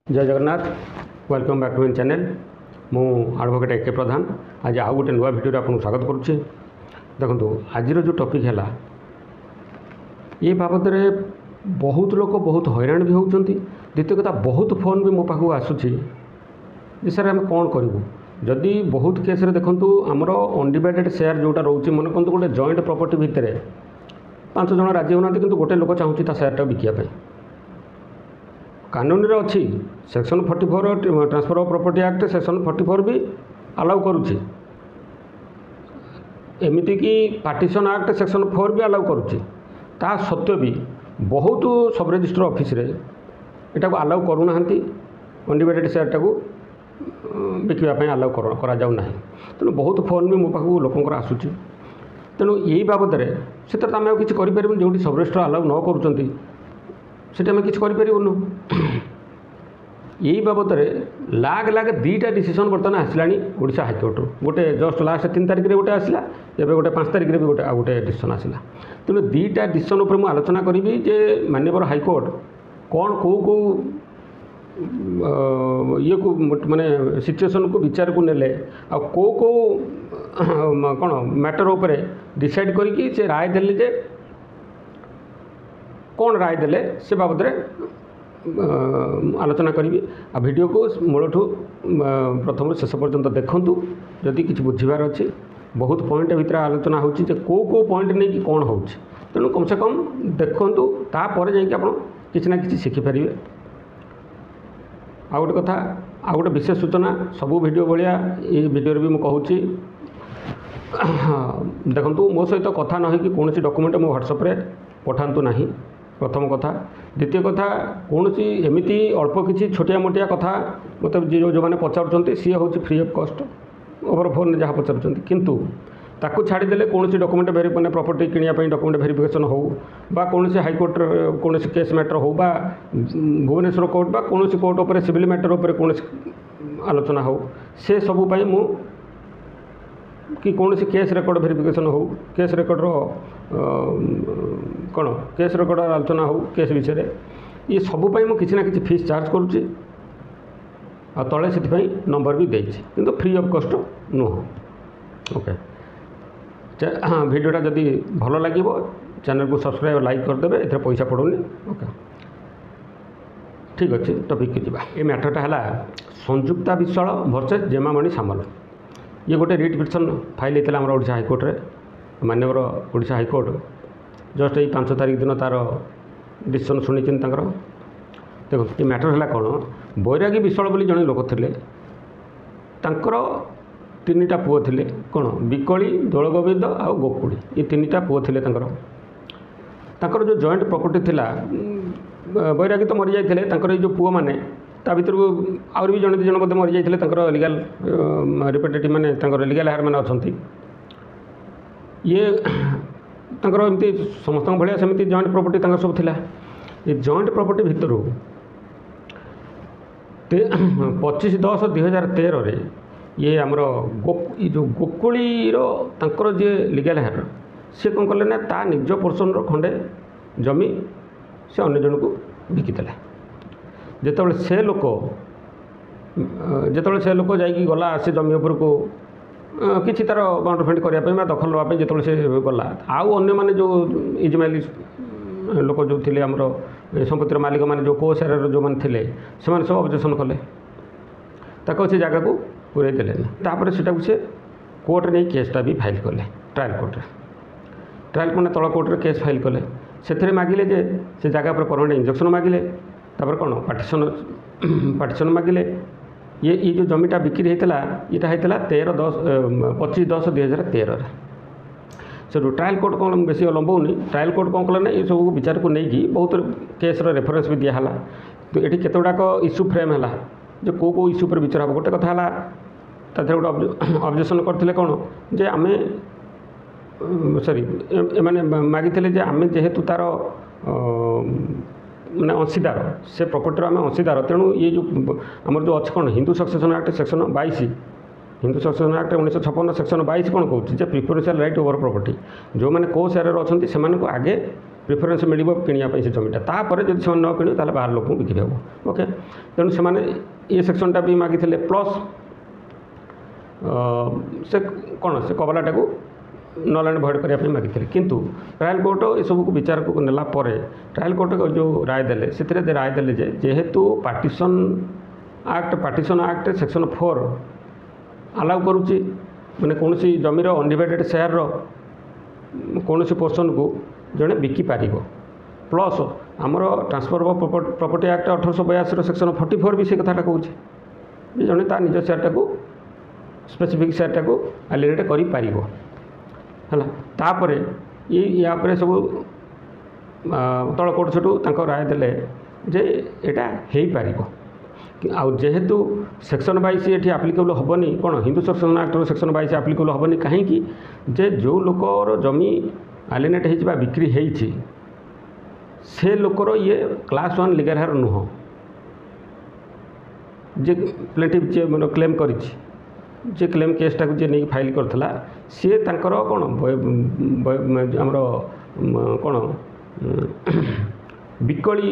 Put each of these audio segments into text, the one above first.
जय Jagannath welcome back to in channel मु advocate A K Pradhan आज आउ गोटे नुआ भिडियो आपको स्वागत करुच्चे। देखो आज जो टॉपिक है ये बाबद बहुत लोग बहुत हैरान भी होती। द्वितीय कथा बहुत फोन भी मो पाखु आसूँ सर आम कौन करूँ जदि बहुत केस देखूँ आमर अनडिवाइडेड शेयर जोटा रोचे मन कहूँ गोटे जॉइंट प्रॉपर्टी भितर 5 जन राजी होना कि गोटे लोक चाहूँगी शेयरटा बिकापी कानून रे अच्छी section 44 transfer of property act section 44 भी अलाउ करुच्ची एमती कि पार्टीशन एक्ट सेक्शन 4 भी अलाउ करुच्ची ता सत्वे भी बहुत सब रजिस्टर ऑफिस रे एटा को अलाउ करूना अनडिवाइडेड शेयरटा को बिकवाई अलाउ करा जाऊ ना। तेणु बहुत फोन भी मो पाख लोक आसूँ तेणु यही बाबद से आम किसी करें जो सब रजिस्टर अलाउ न करुँच से आम किसी करूँ यही बाबद लाग लाग 2टा डिसीजन बर्तमान आसला ओडिशा हाईकोर्ट गोटे जस्ट लास्ट 3 तारिख में गोटे आसला एवं गोटे 5 तारिख में भी गोटे गोटे डिसीजन आसला। तेणु 2टा डिसीजन उपर मुझे आलोचना करी जे माननीय हाईकोर्ट कौन कौ कौ ये को माने सिचुएसन को विचार को नेले आ कौ कौ कौन मैटर उपर डिसाइड करके से राय देले जे कौन राय देले से बाबद आलोचना करी आ वीडियो को मूलठू प्रथम शेष पर्यंत देखूँ जदि किसी बुझार अच्छी बहुत पॉइंट भितर आलोचना होची जे को पॉइंट नहीं कि कौन हो तेणु कम से कम देखूँ तापर जाकि आप किसी ना कि शिखिपारे। आ गोटे कथा आ गोटे विशेष सूचना सबू वीडियो भाया ये वीडियो भी मुझे कहूँ देखो मो सहित कथा न कि कौन डॉक्यूमेंट मो व्हाट्सएप पठातु ना प्रथम कथा। द्वितीय कथा कौन एमती अल्प किसी छोटिया मोटिया कथा मतलब जो मैंने पचार सी हूँ free of cost over phone जहाँ पचार किंतु ताकू छाड़देले कौन डॉक्यूमेंट मैंने प्रॉपर्टी किनापी डॉक्यूमेंट वेरिफिकेशन हो बा कौन हाईकोर्ट कौन केस मैटर हो बा भुवनेश्वर कोर्ट बा कौन कोर्ट उपर सिविल मैटर उपर कौन आलोचना हो से सबूपाई मु कि कौन केस रेकर्ड वेरिफिकेशन हो केस रेकर्ड कौन केस रेकर्ड आलोचना हो केस विषय ये सबूपाई मुझे किसी ना कि फीस चार्ज करुच्ची आ तले से नंबर भी देती किंतु फ्री ऑफ कॉस्ट नुह। ओके हाँ वीडियोटा जदि भल लगे चैनल को सब्सक्राइब लाइक करदे ए पैसा पड़ूनी। ओके ठीक अच्छे टॉपिक की जावा ये मैटरटा है संयुक्ता विश्वाल वर्सेस जेमामणि सामल ये गोटे रिट पिटिशन फाइल होता है ओडिशा हाईकोर्ट रे माननीय ओडिशा हाईकोर्ट जस्ट ये 5 तारिख दिन तार डिसीजन शुणी देखो ये मैटर है कौन बैरागी विश्वाल बोली जड़े लोक थे तांकर 3टा पुओ थे कौन बिकली दोलगोविंद आ गोकुड़ी ये 3टा पुओ थे तांकर जो जॉइंट प्रॉपर्टी थिला बैरागी तो मरी जाते ये जो पुओ मैंने ता भर आउरी भी जड़े 2 जन मरी जाते लीगल रिप्रेजेंटेटिव मैंने लीगल हायर मैंने अच्छा ये एमती समस्त भाया सेमती जॉइंट प्रॉपर्टी सब थिला ये जॉइंट प्रॉपर्टी भितर 25/10/2013 ये आमर जो गोकुलीर तांकर जे लीगल हायर सी कौन कले ना ता निज पोर्सन खंडे जमी से अन्य जन को बिकिदेला जितेबाला से लोक जाकि गला से जमी उपर को किसी तार बाउंड्री करने दखल नापी जो से गला आउ अन्य माने जो इजमाइली लोक जो थे आमर संपत्तिर मालिक मैंने जो को शेयर जो मैंने थे से सब ऑब्जेक्शन कले से जगह को पूरे देने से कोर्ट नहीं केसटा भी फाइल कले ट्रायल कोर्ट मैंने तल कोर्ट केस फाइल कले से मागिले जे से जगह पर परमानेंट इंजेक्शन मागिले तापर कौन पार्टीशन मागिले ये जो जमीटा बिक्री होता यहाँ होता 25/10/2013 से ट्रायल कोर्ट कौन बेसी लंबाऊनी ट्रायल कोर्ट कौन कला ना ये सब विचार को लेकिन बहुत केस रेफरेन्स भी दिहला तो ये केत गुड़ाक इश्यू फ्रेम है जो कौ इश्यू पर विचार हम गोटे कथा है गोटे ऑब्जेक्शन करते कौन जे आम सॉरी मैंने मागिले आम जेहेतु तार मैंने अंशीदार से प्रॉपर्टी आम अंशीदार तेणु ये जो आम जो अच्छे कौन Hindu succession act section 22 Hindu succession act 1956 section 22 कौन कौन प्रिफरेंशियल राइट ओवर प्रॉपर्टी जो मैंने को शेयर अच्छा से आगे प्रिफरेन्स मिल कि से जमीटा तापर जब से न कि बाहर लोक बिक्री हे ओके तेणु से ये सेक्शनटा भी मागी प्लस से कौन से कबलाटा को नल एंड भॉइड करने मागी किंतु ट्रायल कोर्ट ये सब को विचार को नेला ट्रायल कोर्ट जो राय देले से राय देले जेहेतु पार्टीशन एक्ट सेक्शन 4 अलाउ करुच्ची माने कौन सी जमीर अनडिवाइडेड शेयर कौन सी पोर्सन को जड़े बिकिपार प्लस आमर transfer of property act 1882 section 44 भी से कथाटा कहूँ जड़े ता निज शेयरटा को स्पेसिफिक शेयरटा को एलिनेट है तापर या सब तल कोर्ट सेठू राय देले जे एटा हो पार आउ जेहेतु सेक्शन 22 ये आप्लिकेबल हेनी कौन हिंदू संरक्षण एक्ट सेक्शन 22 आप्लिकेबल हेनी कहीं जे जो लोकर जमी एलिनेट हो बिक्री होती से लोकर ये क्लास 1 लीगल हेयर नुह जे प्लेंटिफ जे मतलब क्लेम कर क्लेम केसटा को नहीं फाइल करता सी तांकर कौन आमर कौन बिकली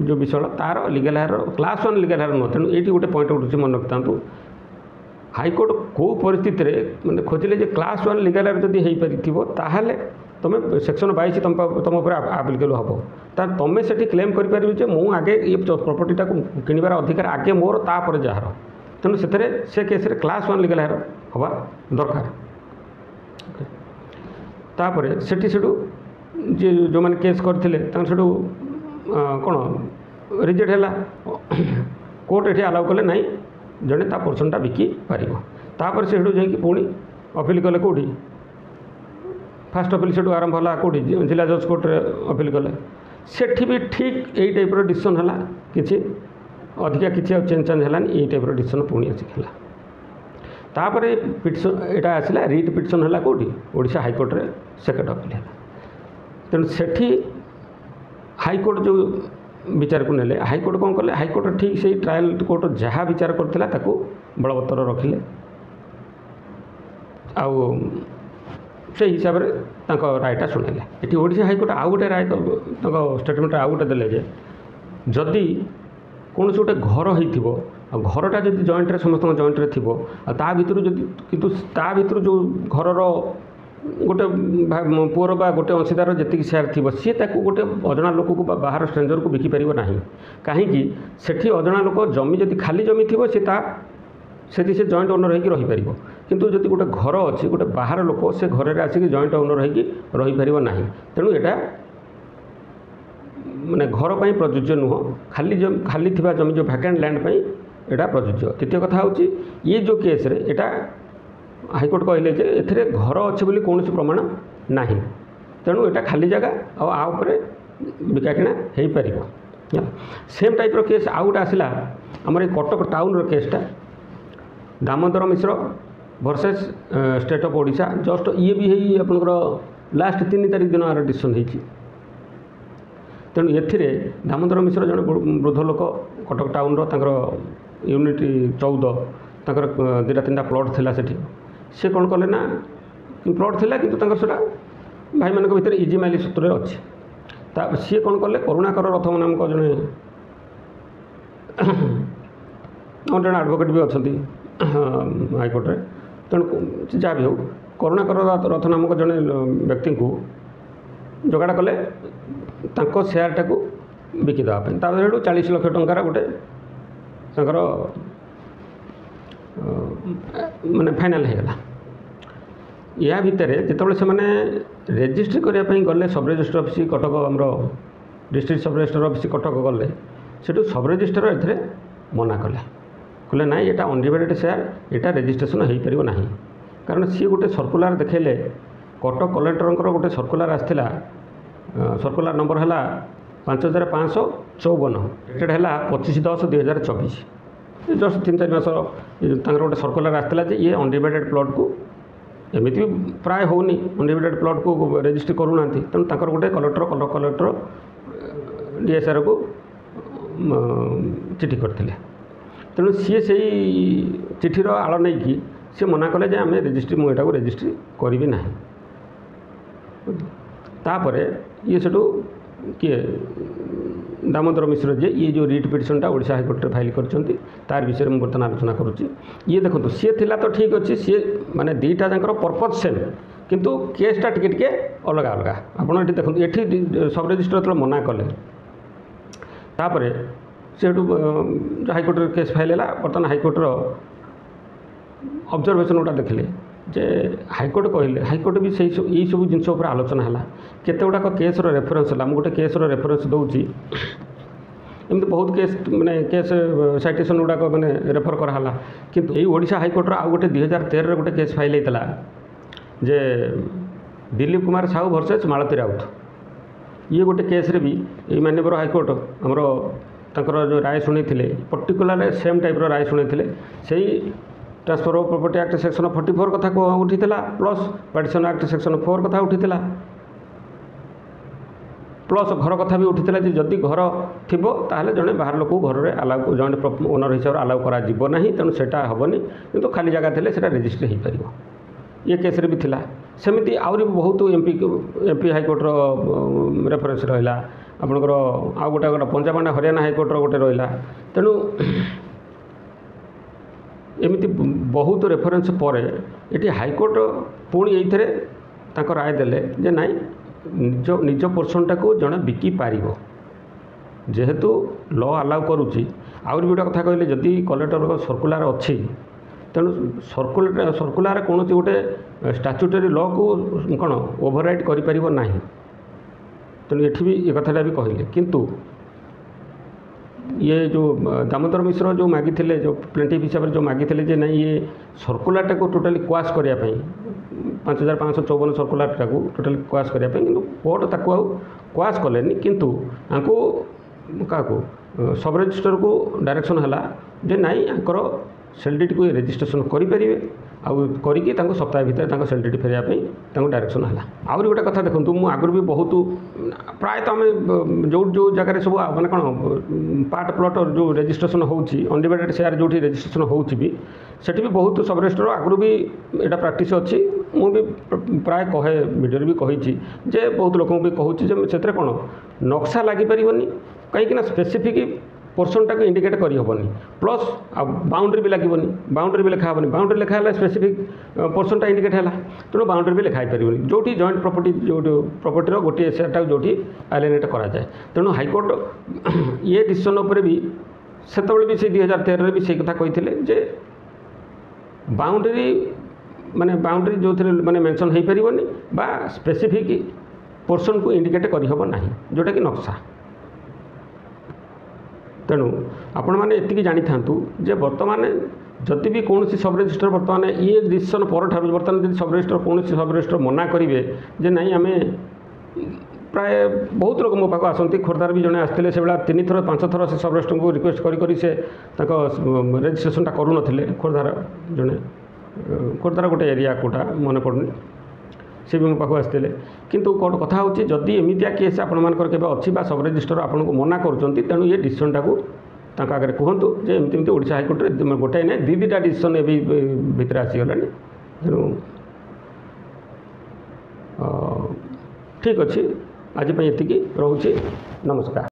जो विषय तार legal heir class 1 legal heir नुह तेणु ये गोटे पॉइंट उठुचे मन रखता हाईकोर्ट कौ परिस्थिति मैंने खोजिले जे क्लास 1 लीगल हेयर जदि हो पारि तुम सेक्शन 22 तुम उपर आप्लिकेबल हम तार तुम से क्लेम कर मु आगे ये प्रॉपर्टीटा को किणवार अधिकार आगे मोर तापर जार तेणु से केस क्लास 1 लीगल हेयर हवा दरकार तापर सेठी जे जो मैंने केस करते कौन रिजेक्ट है कोर्ट ये अलाउ कले ना जड़े ता पोर्सनटा बिकी पार तापर से पुणी अपिल कले कौटी फास्ट अपिल से आरंभ है कौटी जिला जज कोर्ट अपिल कले सेठी भी ठीक यही टाइप डिसीजन है कि अधिका किसी चेंज है ये टाइप डिसीजन पुणी आसिक तापर पिटिशन यहाँ आसला रिट पिटिशन है कौटी ओडिशा हाईकोर्ट रे सेकेंड अपिल है तेणु सेठी हाईकोर्ट जो विचार को नेले हाईकोर्ट कौन कले हाईकोर्ट ठीक से ट्रायल कोर्ट जहाँ विचार करथिला ताकू बलवत्तर रखिले आउ से हिसाब रे तांको रायटा सुनेले एटी ओडिशा हाईकोर्ट आउ गोटे राय तांको स्टेटमेंट आउ गोटे देले जे जदि कौन से गोटे घर होइथिबो घरटा जदि जॉइंट रे समस्त जॉइंट रे थिबो ता भितर जदि किंतु ता भितर जो घरर गोटे पुअर बा गोटे अंशीदार जी शेयर थी सी गोटे अजना लोक को बाहर स्ट्रेंजर को बिकी पार ना कहीं सेठी अजना लोक जमी जदि खाली जमी थी से जॉइंट ओनर होगी रहीपर किंतु जदि गोटे घर अच्छी गोटे बाहर लोक से घर आसिक जॉइंट ओनर होगी रहीपर ना तेणु यहाँ माने घर पर प्रযোज्य नुह खाली थी जमी जो भैकेंट लैंड यहाँ प्रযোज्य तृतीय कथा हूँ ये जो केस रे एटा हाईकोर्ट कहले जे एथिरे घर अच्छे बोली कौन प्रमाण ना तेणु यहाँ खाली जगह आउे बिका किना हो पार सेम टाइप रो केस आउ गोटे आसला आमर कटक टाउन रो केसटा Damodar Mishra versus state of Odisha just ये भी है आपंकर लास्ट 3 तारीख दिन आर डिसीजन होती तेणु ये दामोदर मिश्र जड़े वृद्ध लोक कटक टाउन रो यूनिट 14 तंकर 2-3टा प्लॉट थिला सेठी से कौन कले ना प्लॉट थिला किंतु तंकर सेटा भाई मानक भितर इजी माइल सूत्र अच्छे सी कौन कले करुणाकर रथ नामक जड़े जड़े आडभोकेट भी अच्छा हाईकोर्ट रे तेणु जहाँ भी हो करुणाकर रथ नामक जड़े व्यक्ति को जोगाड़ कले शेयरटा को बिकी देवाई 40 लाख टंकार गोटे माने फाइनाल होगा या भितर जिते से मैंने रेजिस्ट्री करने गले सब रजिस्टर ऑफिस कटक आमर डिस्ट्रिक्ट सब रजिस्टर ऑफिस कटक गले से सब रजिस्टर ए मना कले ना ये अनडिवाइडेड शेयर यहाँ रेजिस्ट्रेशन हो पार ना कारण सी गोटे सर्कुलर देखेले कटक कलेक्टर गोटे सर्कुलर आसाला सर्कुलर नंबर है 5554 डेटेड है 25/10/2024 जस्ट 3-4 मास गोटे सर्कुलर आसाला ये अनडिवाइडेड प्लॉट को एमती प्राय होनी अनडिवाइडेड प्लॉट को रेजिस्ट्री करूना तेणु गोटे कलेक्टर डीएसआर को चिठी करते तेणु सी से चिठीर आड़ नहीं कि सी मना कले आम रेजिस्ट्री मुझे रेजिस्ट्री करी ना तापर ये सेठू किए दामोदर मिश्र जे ये जो रिट पिटिशनटा ओडिशा हाईकोर्ट रे फाइल करछंती तार विषय में बर्तमान आलोचना करुच्ची। ये देखो सी थिला तो ठीक अच्छे सी माने दीटा जाकर पर्पज सेम किंतु केसटा टिके टिके अलग अलग आपड़ ये देखो ये सब रजिस्टर जो मना कले तापर सेठू हाईकोर्ट केस फाइल है बर्तमान हाईकोर्टर ऑब्जर्वेशन गुड़ा देखिले जे हाईकोर्ट कहले हाईकोर्ट भी से यही सब जिन आलोचना है केते गुड़ाक केस रेफरेन्स है गोटे केस रेफरेन्स दूची एमती बहुत केस माने केस साइटेसन गुड़ाक माने रेफर कराला किंतु यही ओडिशा हाईकोर्टर आउ गोटे 2013 गोटे केस फाइल होता जे दिलीप कुमार साहू वर्सेस मालती राउत ये गोटे केस रे भी ये माननीय हाईकोर्ट आमर तंकर जो राय शुणी पर्टिकुलर सेम टाइप राय शुणी से transfer of property act section 44 कथा उठी प्लस पार्टीशन एक्ट सेक्शन 4 कथा उठी प्लस घर कथा भी उठी जदि घर थी ताहले जड़े बाहर लोक घर में अलाउ जॉइंट ओनर हिसाब से अलाउ करा नहीं तेणु सेटा हेनी किंतु खाली जगह थे से रजिस्ट्री हो पार ये केस भी थिला सेमती आहरी बहुत एमपी हाईकोर्टर रेफरेन्स रहा आपणकर आउ गोटे पंजाब एंड हरियाणा हाईकोर्टर गोटे रहा तेणु एमती बहुत रेफरेन्स पर ये हाईकोर्ट पुणी ये राय देले जे नाई निज निज पोर्सनटा को जड़े बिकी पार जेहेतु लॉ अलाउ करुच्ची आउरी गोटे कथा कहले जदि कलेक्टर सर्कुलर अच्छी तेणु सर्कुलर कौन गोटे स्टाच्यूटरी लॉ को कौन ओभरराइड करें ना तेणु ये भी ये कथा भी कहले किंतु ये जो दामोदर मिश्र जो मागी थे जो प्लेंटिफ हिसाब से जो मागी थे जे नहीं ये सर्कुलरटा को टोटाली क्वाश करने 5554 सर्कुलरटा को टोटाली क्वाश करने कि कोर्ट ताको क्वाश कले किंतु आंको क्या सब रजिस्टर को डायरेक्शन है जे नाई आंकर सेलडीटी को रेजिस्ट्रेशन करेंगे आउकी सप्ताह भितर सेलडीटी फेरवाई डायरेक्शन है आउरी गोटे कथा देखो मुझे आगुरी भी बहुत प्रायतः आम जो जो जगह सब मैंने कौन पार्ट प्लट जो रेजिस्ट्रेशन होनडिवाइडेड शेयर जो रेजिस्ट्रेशन होती भी सेठी भी बहुत सब रजिस्टर आगुरी भी यहाँ प्राक्टिस अच्छी मुझे प्राय कहे वीडियो भी कही जे बहुत लोक भी कहूँ से कौन नक्शा लगिपर कहीं स्पेसिफिक पोर्सनटा को इंडिकेट करहबनी प्लस बाउंड्री भी लगे बाउंड्री भी लिखा हेनी बाउंड्री लिखा है स्पेसिफिक पोर्सनटा इंडिकेट है तेणु बाउंड्री भी लिखाई पार जो जॉइंट प्रॉपर्टी जो प्रॉपर्टी गोटे सेटा जो आइलेनेट कराए तेणु हाईकोर्ट ये डिसीजन उपर भी से भी से 2013 भी से कथा कही जे बाउंड्री माने बाउंड्री जो माने मेंशन हो पारनी बा स्पेसिफिक पोर्सन को इंडिकेट करहब ना जोटा कि नक्शा तेणु आपण मैंने ये जानी था जे बर्तमान जदि भी कौन सब रजिस्टर बर्तमान ये डिसीजन पर बर्तमान जब सब रजिस्टर कौन सब रजिस्टर मना करेंगे जे नहीं आम प्राय बहुत लोग मो पाक आसती खोर्धार भी जड़े आसते से 3 थर 5 थर से सब रजिस्टर को रिक्वेस्ट करी से रेजिस्ट्रेशनटा करूँ खोर्धार जड़े खोर्धार गोटे एरिया कोटा मन पड़नी से भी मो पाक आसते किंतु कौन कथा होची जदि एमितिया केस आपंकर के अच्छी सब रजिस्टर आपन को मना कर तेणु ये डिसीजनटा को आगे कहतु जे एमती ओडिशा हाईकोर्ट गोटे ना दुईटा डिसीजन ए भितर आसीगला तेणु ठीक अच्छे आज ये रोचे नमस्कार।